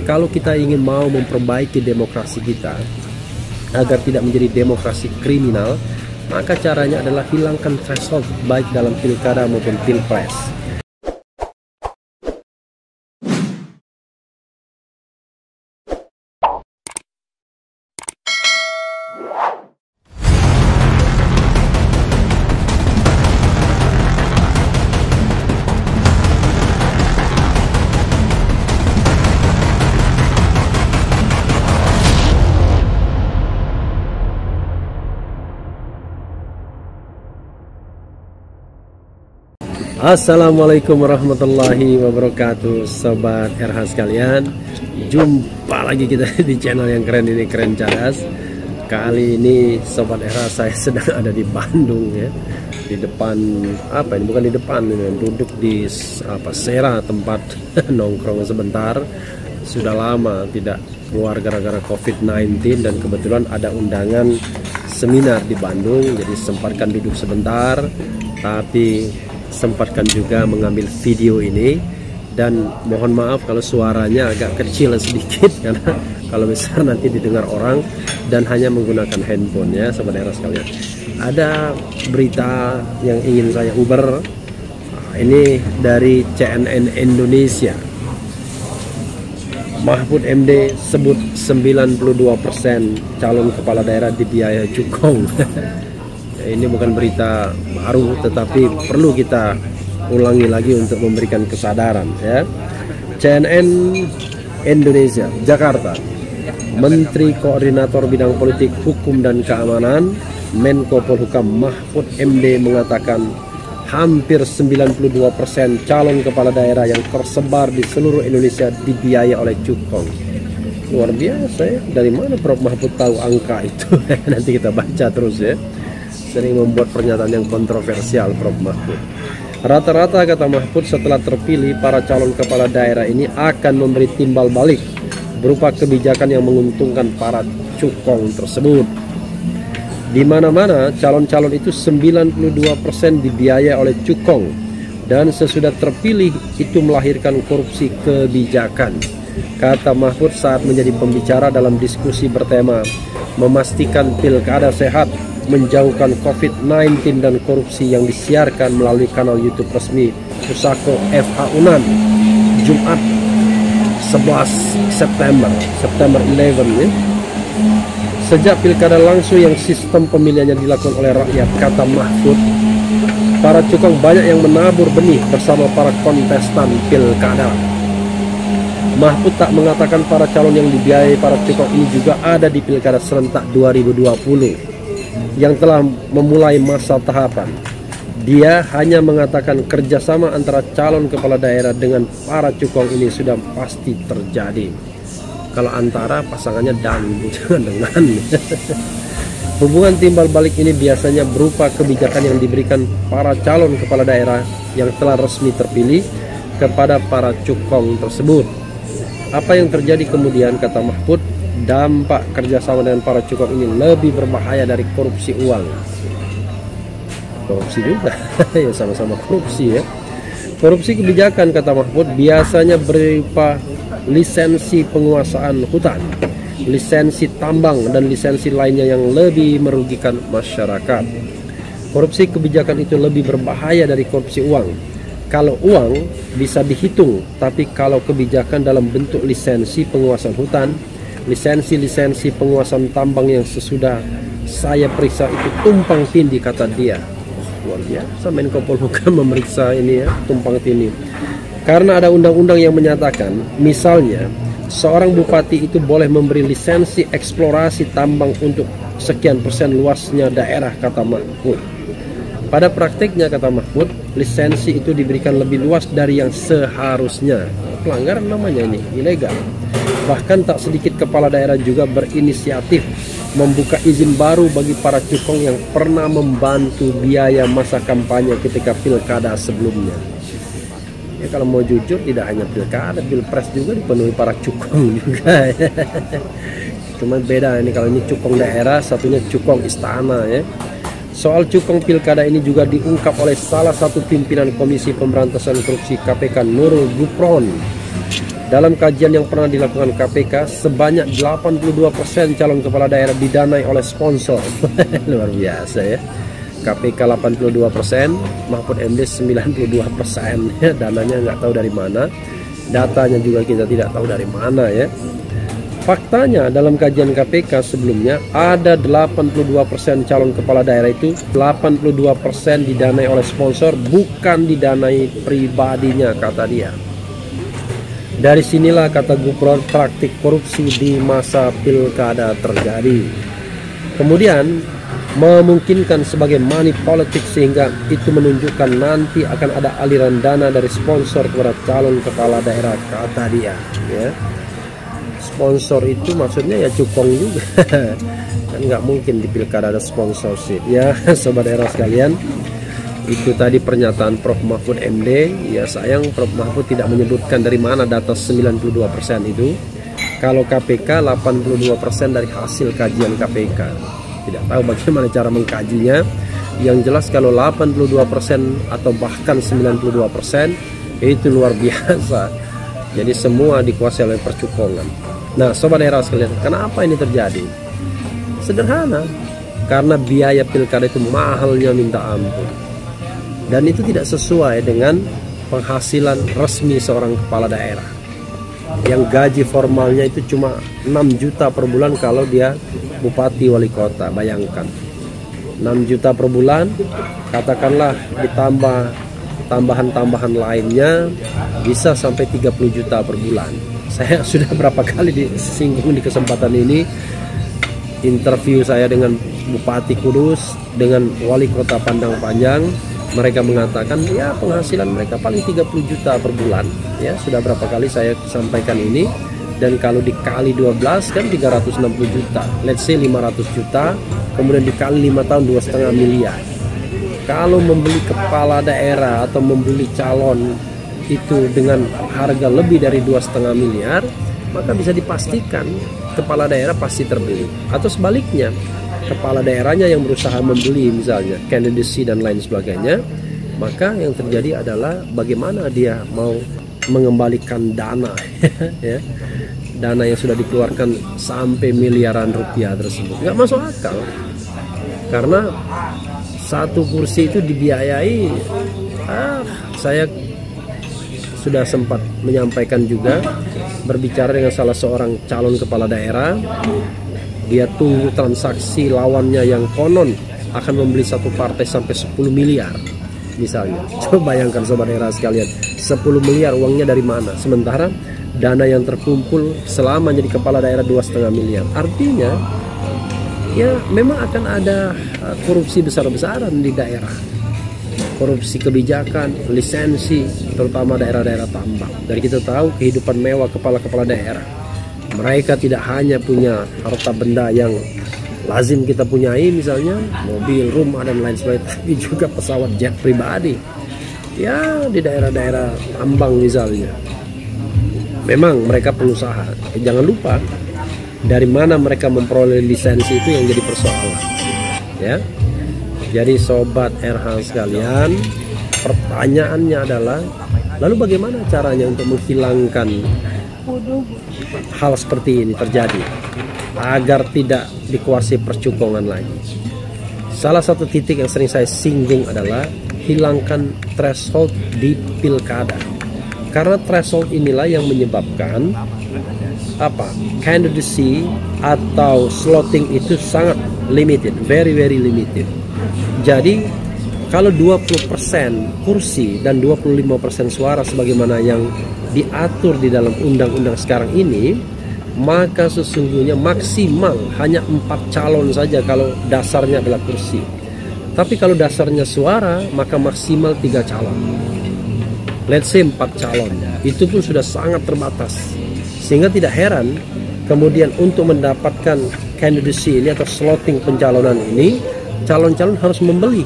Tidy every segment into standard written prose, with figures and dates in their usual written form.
kalau kita ingin mau memperbaiki demokrasi kita agar tidak menjadi demokrasi kriminal, maka caranya adalah hilangkan threshold baik dalam pilkada maupun pilpres. Assalamualaikum warahmatullahi wabarakatuh, sobat RH sekalian. Jumpa lagi kita di channel yang keren ini, Keren Cadas. Kali ini sobat RH, saya sedang ada di Bandung ya. Di depan apa ini? Bukan di depan ini, duduk di Sera, tempat nongkrong sebentar. Sudah lama tidak keluar gara-gara COVID-19 dan kebetulan ada undangan seminar di Bandung, jadi sempatkan duduk sebentar, tapi sempatkan juga mengambil video ini. Dan mohon maaf kalau suaranya agak kecil sedikit karena kalau besar nanti didengar orang, dan hanya menggunakan handphone ya sobat era sekalian. Ada berita yang ingin saya uber, ini dari CNN Indonesia. Mahfud MD sebut 92% calon kepala daerah dibiayai cukong. Ini bukan berita baru, tetapi perlu kita ulangi lagi untuk memberikan kesadaran ya. CNN Indonesia, Jakarta. Menteri Koordinator Bidang Politik, Hukum dan Keamanan, Menko Polhukam Mahfud MD mengatakan hampir 92% calon kepala daerah yang tersebar di seluruh Indonesia dibiayai oleh cukong. Luar biasa ya. Dari mana Prof Mahfud tahu angka itu? Nanti kita baca terus ya. Sering membuat pernyataan yang kontroversial Prof Mahfud. Rata-rata, kata Mahfud, setelah terpilih, para calon kepala daerah ini akan memberi timbal balik berupa kebijakan yang menguntungkan para cukong tersebut. Di mana-mana calon-calon itu 92% dibiayai oleh cukong, dan sesudah terpilih itu melahirkan korupsi kebijakan, kata Mahfud saat menjadi pembicara dalam diskusi bertema memastikan pilkada sehat, menjauhkan COVID-19 dan korupsi yang disiarkan melalui kanal YouTube resmi Pusako FH Unan Jumat 11 September 11 ya. Sejak pilkada langsung yang sistem pemilihannya dilakukan oleh rakyat, kata Mahfud, para cukong banyak yang menabur benih bersama para kontestan pilkada. Mahfud tak mengatakan para calon yang dibiayai para cukong ini juga ada di pilkada serentak 2020 yang telah memulai masa tahapan. Dia hanya mengatakan kerjasama antara calon kepala daerah dengan para cukong ini sudah pasti terjadi. Kalau antara, pasangannya dan bukan dengan. Hubungan timbal balik ini biasanya berupa kebijakan yang diberikan para calon kepala daerah yang telah resmi terpilih kepada para cukong tersebut. Apa yang terjadi kemudian, kata Mahfud, dampak kerjasama dengan para cukong ini lebih berbahaya dari korupsi uang. Korupsi juga, ya sama-sama korupsi ya. Korupsi kebijakan, kata Mahfud, biasanya berupa lisensi penguasaan hutan, lisensi tambang, dan lisensi lainnya yang lebih merugikan masyarakat. Korupsi kebijakan itu lebih berbahaya dari korupsi uang. Kalau uang bisa dihitung, tapi kalau kebijakan dalam bentuk lisensi penguasaan hutan, lisensi penguasaan tambang yang sesudah saya periksa itu tumpang tindih, kata dia. Luar biasa Menko Polhukam memeriksa ini ya, tumpang tindih. Karena ada undang-undang yang menyatakan, misalnya seorang bupati itu boleh memberi lisensi eksplorasi tambang untuk sekian persen luasnya daerah, kata Mahfud. Pada praktiknya, kata Mahfud, lisensi itu diberikan lebih luas dari yang seharusnya. Pelanggaran namanya ini, ilegal. Bahkan tak sedikit kepala daerah juga berinisiatif membuka izin baru bagi para cukong yang pernah membantu biaya masa kampanye ketika pilkada sebelumnya. Ya, kalau mau jujur, tidak hanya pilkada, pilpres juga dipenuhi para cukong juga. Cuma beda ini, kalau ini cukong daerah, satunya cukong istana ya. Soal cukong pilkada ini juga diungkap oleh salah satu pimpinan Komisi Pemberantasan Korupsi KPK, Nurul Gufron. Dalam kajian yang pernah dilakukan KPK, sebanyak 82% calon kepala daerah didanai oleh sponsor. Luar biasa ya. KPK 82%, Mahfud MD 92%. Ya, dananya nggak tahu dari mana. Datanya juga kita tidak tahu dari mana ya. Faktanya dalam kajian KPK sebelumnya ada 82% calon kepala daerah itu 82% didanai oleh sponsor, bukan didanai pribadinya, kata dia. Dari sinilah, kata Gubernur, praktik korupsi di masa pilkada terjadi. Kemudian memungkinkan sebagai money politics, sehingga itu menunjukkan nanti akan ada aliran dana dari sponsor kepada calon kepala daerah, kata dia ya. Sponsor itu maksudnya ya cukong juga. Kan nggak mungkin di pilkada ada sponsorship ya. Sobat daerah sekalian, itu tadi pernyataan Prof. Mahfud MD. Ya sayang Prof. Mahfud tidak menyebutkan dari mana data 92% itu. Kalau KPK 82% dari hasil kajian KPK. Tidak tahu bagaimana cara mengkajinya. Yang jelas kalau 82% atau bahkan 92% itu luar biasa. Jadi semua dikuasai oleh percukongan. Nah sobat daerah sekalian, kenapa ini terjadi? Sederhana, karena biaya pilkada itu mahalnya minta ampun. Dan itu tidak sesuai dengan penghasilan resmi seorang kepala daerah. Yang gaji formalnya itu cuma 6 juta per bulan kalau dia bupati wali kota. Bayangkan 6 juta per bulan, katakanlah ditambah tambahan-tambahan lainnya bisa sampai 30 juta per bulan. Saya sudah berapa kali disinggung di kesempatan ini, interview saya dengan Bupati Kudus, dengan wali kota Pandang Panjang. Mereka mengatakan ya penghasilan mereka paling 30 juta per bulan. Ya sudah berapa kali saya sampaikan ini. Dan kalau dikali 12 kan 360 juta. Let's say 500 juta, kemudian dikali 5 tahun 2,5 miliar. Kalau membeli kepala daerah atau membeli calon itu dengan harga lebih dari 2,5 miliar, maka bisa dipastikan kepala daerah pasti terbeli. Atau sebaliknya, kepala daerahnya yang berusaha membeli misalnya candidacy dan lain sebagainya, maka yang terjadi adalah bagaimana dia mau mengembalikan dana ya, dana yang sudah dikeluarkan sampai miliaran rupiah tersebut. Nggak masuk akal, karena satu kursi itu dibiayai. Saya sudah sempat menyampaikan juga, berbicara dengan salah seorang calon kepala daerah. Dia tunggu transaksi lawannya yang konon akan membeli satu partai sampai 10 miliar misalnya. Coba bayangkan sobat daerah sekalian, 10 miliar uangnya dari mana? Sementara dana yang terkumpul selama jadi kepala daerah 2,5 miliar. Artinya ya memang akan ada korupsi besar-besaran di daerah. Korupsi kebijakan, lisensi, terutama daerah-daerah tambang. Dan kita tahu kehidupan mewah kepala-kepala daerah. Mereka tidak hanya punya harta benda yang lazim kita punyai, misalnya mobil, rumah dan lain sebagainya, tapi juga pesawat jet pribadi. Ya di daerah-daerah tambang misalnya. Memang mereka pengusaha, tapi jangan lupa dari mana mereka memperoleh lisensi itu yang jadi persoalan. Ya. Jadi sobat RH sekalian, pertanyaannya adalah lalu bagaimana caranya untuk menghilangkan hal seperti ini terjadi agar tidak dikuasai percukongan lagi? Salah satu titik yang sering saya singgung adalah hilangkan threshold di pilkada. Karena threshold inilah yang menyebabkan candidacy atau slotting itu sangat limited, very limited. Jadi kalau 20% kursi dan 25% suara sebagaimana yang diatur di dalam undang-undang sekarang ini, maka sesungguhnya maksimal hanya 4 calon saja kalau dasarnya adalah kursi. Tapi kalau dasarnya suara, maka maksimal 3 calon. Let's say 4 calon, itu pun sudah sangat terbatas. Sehingga tidak heran kemudian untuk mendapatkan candidacy ini atau slotting pencalonan ini, calon-calon harus membeli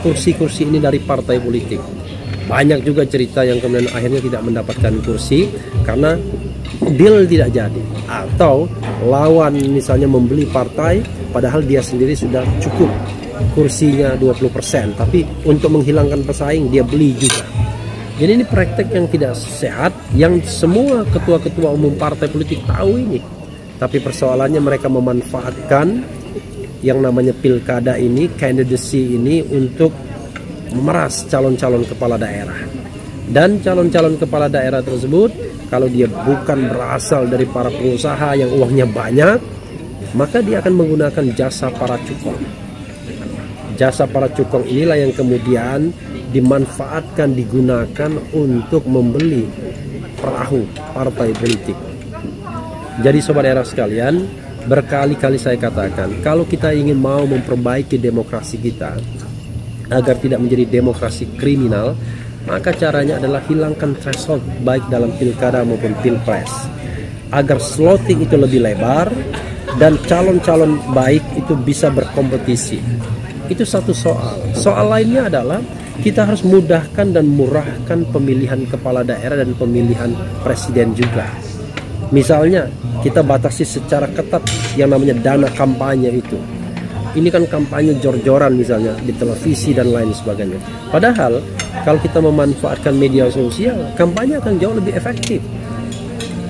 kursi-kursi ini dari partai politik. Banyak juga cerita yang kemudian akhirnya tidak mendapatkan kursi karena deal tidak jadi, atau lawan misalnya membeli partai padahal dia sendiri sudah cukup kursinya 20%, tapi untuk menghilangkan pesaing dia beli juga. Jadi ini praktek yang tidak sehat, yang semua ketua-ketua umum partai politik tahu ini. Tapi persoalannya mereka memanfaatkan yang namanya pilkada ini, candidacy ini, untuk memeras calon-calon kepala daerah. Dan calon-calon kepala daerah tersebut, kalau dia bukan berasal dari para pengusaha yang uangnya banyak, maka dia akan menggunakan jasa para cukong. Jasa para cukong inilah yang kemudian dimanfaatkan, digunakan untuk membeli perahu partai politik. Jadi sobat daerah sekalian, berkali-kali saya katakan, kalau kita ingin mau memperbaiki demokrasi kita agar tidak menjadi demokrasi kriminal, maka caranya adalah hilangkan threshold baik dalam pilkada maupun pilpres, agar slotting itu lebih lebar dan calon-calon baik itu bisa berkompetisi. Itu satu soal. Soal lainnya adalah kita harus mudahkan dan murahkan pemilihan kepala daerah dan pemilihan presiden juga. Misalnya kita batasi secara ketat yang namanya dana kampanye itu. Ini kan kampanye jor-joran misalnya di televisi dan lain sebagainya. Padahal kalau kita memanfaatkan media sosial, kampanye akan jauh lebih efektif.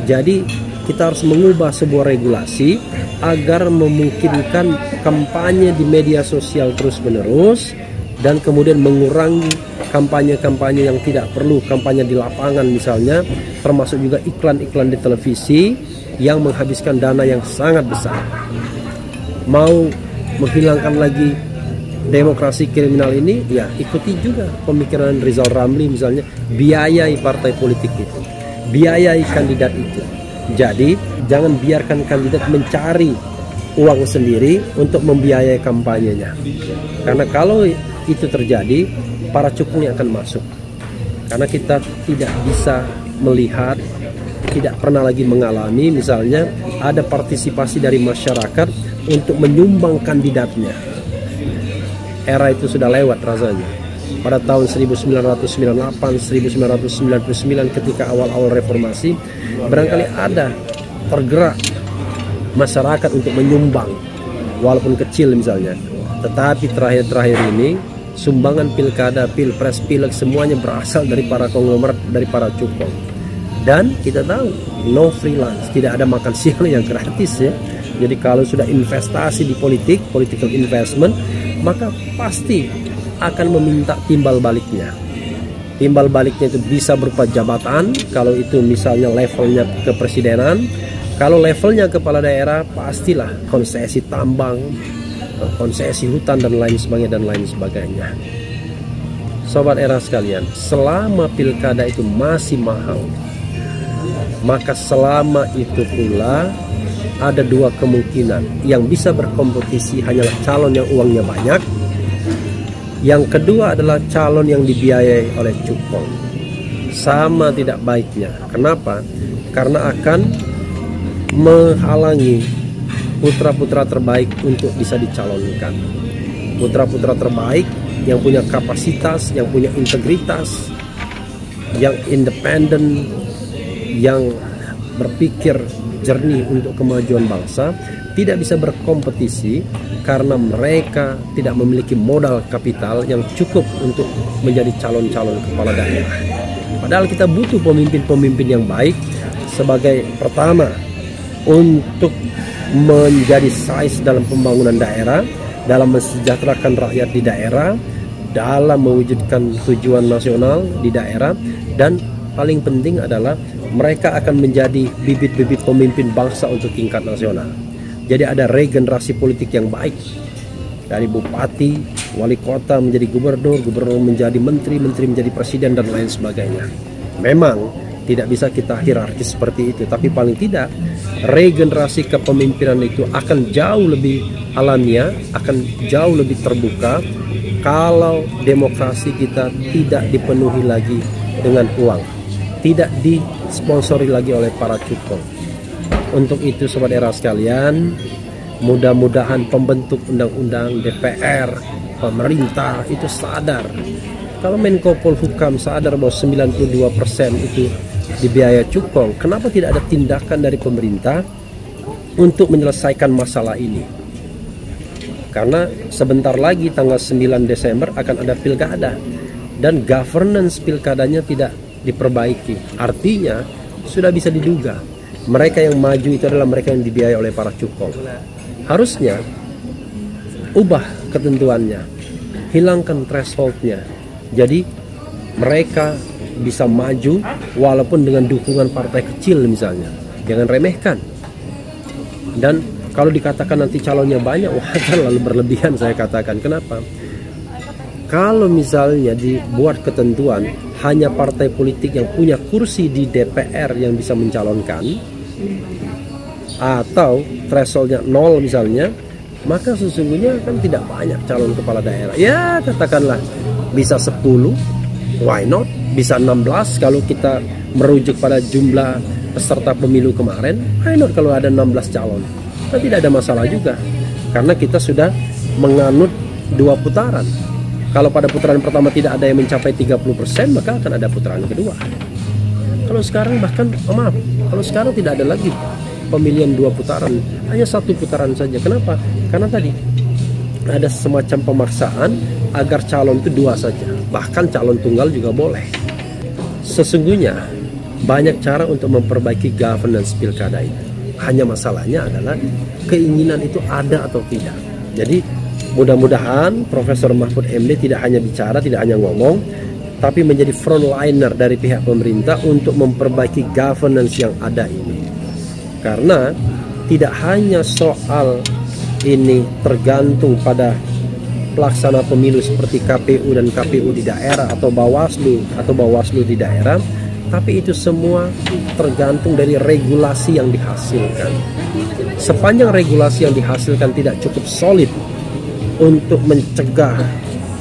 Jadi kita harus mengubah sebuah regulasi agar memungkinkan kampanye di media sosial terus-menerus, dan kemudian mengurangi kampanye-kampanye yang tidak perlu, kampanye di lapangan misalnya, termasuk juga iklan-iklan di televisi yang menghabiskan dana yang sangat besar. Mau menghilangkan lagi demokrasi kriminal ini, ya ikuti juga pemikiran Rizal Ramli misalnya, biayai partai politik itu, biayai kandidat itu. Jadi jangan biarkan kandidat mencari uang sendiri untuk membiayai kampanyenya. Karena kalau itu terjadi, para cukungnya akan masuk. Karena kita tidak bisa melihat, tidak pernah lagi mengalami misalnya ada partisipasi dari masyarakat untuk menyumbang kandidatnya. Era itu sudah lewat rasanya. Pada tahun 1998, 1999 ketika awal-awal reformasi, barangkali ada tergerak masyarakat untuk menyumbang walaupun kecil misalnya. Tetapi terakhir-terakhir ini sumbangan pilkada, pilpres, pileg semuanya berasal dari para konglomerat, dari para cukong. Dan kita tahu no freelance, tidak ada makan siang yang gratis ya. Jadi kalau sudah investasi di politik, political investment, maka pasti akan meminta timbal baliknya. Timbal baliknya itu bisa berupa jabatan, kalau itu misalnya levelnya kepresidenan. Kalau levelnya kepala daerah, pastilah konsesi tambang, konsesi hutan dan lain sebagainya. Sobat era sekalian, selama pilkada itu masih mahal, maka selama itu pula ada dua kemungkinan. Yang bisa berkompetisi hanyalah calon yang uangnya banyak. Yang kedua adalah calon yang dibiayai oleh cukong. Sama tidak baiknya. Kenapa? Karena akan menghalangi putra-putra terbaik untuk bisa dicalonkan. Putra-putra terbaik yang punya kapasitas, yang punya integritas, yang independen, yang berpikir jernih untuk kemajuan bangsa, tidak bisa berkompetisi karena mereka tidak memiliki modal kapital yang cukup untuk menjadi calon-calon kepala daerah. Padahal kita butuh pemimpin-pemimpin yang baik sebagai pertama untuk menjadi size dalam pembangunan daerah, dalam mensejahterakan rakyat di daerah, dalam mewujudkan tujuan nasional di daerah, dan paling penting adalah mereka akan menjadi bibit-bibit pemimpin bangsa untuk tingkat nasional. Jadi ada regenerasi politik yang baik, dari bupati, wali kota menjadi gubernur, gubernur menjadi menteri, menteri menjadi presiden dan lain sebagainya. Memang tidak bisa kita hierarkis seperti itu, tapi paling tidak regenerasi kepemimpinan itu akan jauh lebih alamiah, akan jauh lebih terbuka kalau demokrasi kita tidak dipenuhi lagi dengan uang, tidak disponsori lagi oleh para cukong. Untuk itu sobat era sekalian, mudah-mudahan pembentuk undang-undang, DPR, pemerintah itu sadar. Kalau Menko Polhukam sadar bahwa 92% itu dibiaya cukong, kenapa tidak ada tindakan dari pemerintah untuk menyelesaikan masalah ini? Karena sebentar lagi tanggal 9 Desember akan ada pilkada. dan governance pilkadanya tidak diperbaiki. Artinya sudah bisa diduga mereka yang maju itu adalah mereka yang dibiayai oleh para cukong. Harusnya ubah ketentuannya, hilangkan thresholdnya, jadi mereka bisa maju walaupun dengan dukungan partai kecil misalnya. Jangan remehkan. Dan kalau dikatakan nanti calonnya banyak, wah terlalu berlebihan saya katakan. Kenapa? Kalau misalnya dibuat ketentuan hanya partai politik yang punya kursi di DPR yang bisa mencalonkan, atau thresholdnya 0 misalnya, maka sesungguhnya kan tidak banyak calon kepala daerah. Ya katakanlah bisa 10, why not? Bisa 16 kalau kita merujuk pada jumlah peserta pemilu kemarin, why not kalau ada 16 calon? Nah, tidak ada masalah juga, karena kita sudah menganut 2 putaran. Kalau pada putaran pertama tidak ada yang mencapai 30%, maka akan ada putaran kedua. Kalau sekarang bahkan, maaf, kalau sekarang tidak ada lagi pemilihan 2 putaran, hanya 1 putaran saja. Kenapa? Karena tadi ada semacam pemaksaan agar calon itu 2 saja. Bahkan calon tunggal juga boleh. Sesungguhnya banyak cara untuk memperbaiki governance pilkada itu. Hanya masalahnya adalah keinginan itu ada atau tidak. Jadi mudah-mudahan Profesor Mahfud MD tidak hanya bicara, tidak hanya ngomong, tapi menjadi frontliner dari pihak pemerintah untuk memperbaiki governance yang ada ini. Karena tidak hanya soal ini tergantung pada pelaksana pemilu seperti KPU dan KPU di daerah atau Bawaslu di daerah, tapi itu semua tergantung dari regulasi yang dihasilkan. Sepanjang regulasi yang dihasilkan tidak cukup solid untuk mencegah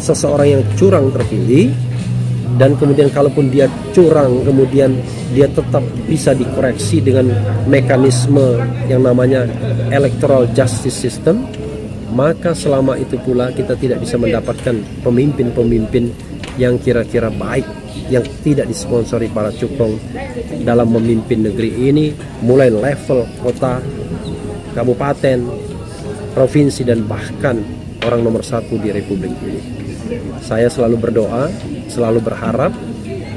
seseorang yang curang terpilih, dan kemudian kalaupun dia curang kemudian dia tetap bisa dikoreksi dengan mekanisme yang namanya electoral justice system, maka selama itu pula kita tidak bisa mendapatkan pemimpin-pemimpin yang kira-kira baik, yang tidak disponsori para cukong dalam memimpin negeri ini, mulai level kota, kabupaten, provinsi, dan bahkan orang nomor 1 di republik ini. Saya selalu berdoa, selalu berharap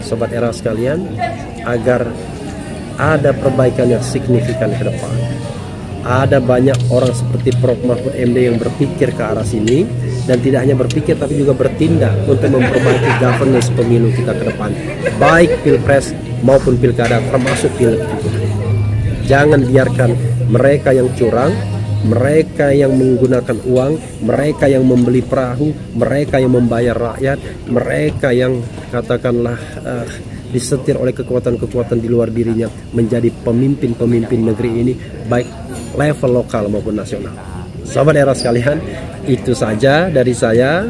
Sobat Era sekalian, agar ada perbaikan yang signifikan ke depan. Ada banyak orang seperti Prof. Mahfud MD yang berpikir ke arah sini, dan tidak hanya berpikir tapi juga bertindak untuk memperbaiki governance pemilu kita ke depan, baik pilpres maupun pilkada, termasuk pileg juga. Jangan biarkan mereka yang curang, mereka yang menggunakan uang, mereka yang membeli perahu, mereka yang membayar rakyat, mereka yang katakanlah disetir oleh kekuatan-kekuatan di luar dirinya menjadi pemimpin-pemimpin negeri ini, baik level lokal maupun nasional. Sobat Era sekalian, itu saja dari saya.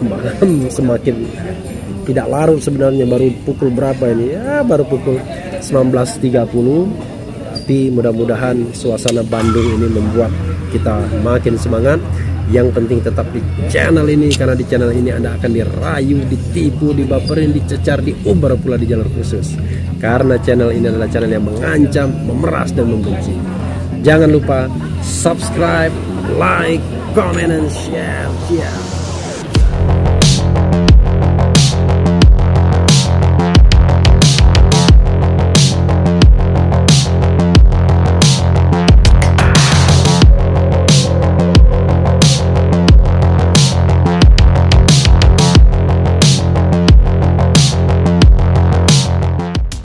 Malam semakin tidak larut sebenarnya, baru pukul berapa ini? Ya, baru pukul 19.30. Tapi mudah-mudahan suasana Bandung ini membuat kita makin semangat. Yang penting tetap di channel ini, karena di channel ini Anda akan dirayu, ditipu, dibaperin, dicecar, diuber pula di jalur khusus. Karena channel ini adalah channel yang mengancam, memeras, dan membenci. Jangan lupa subscribe, like, comment, and share.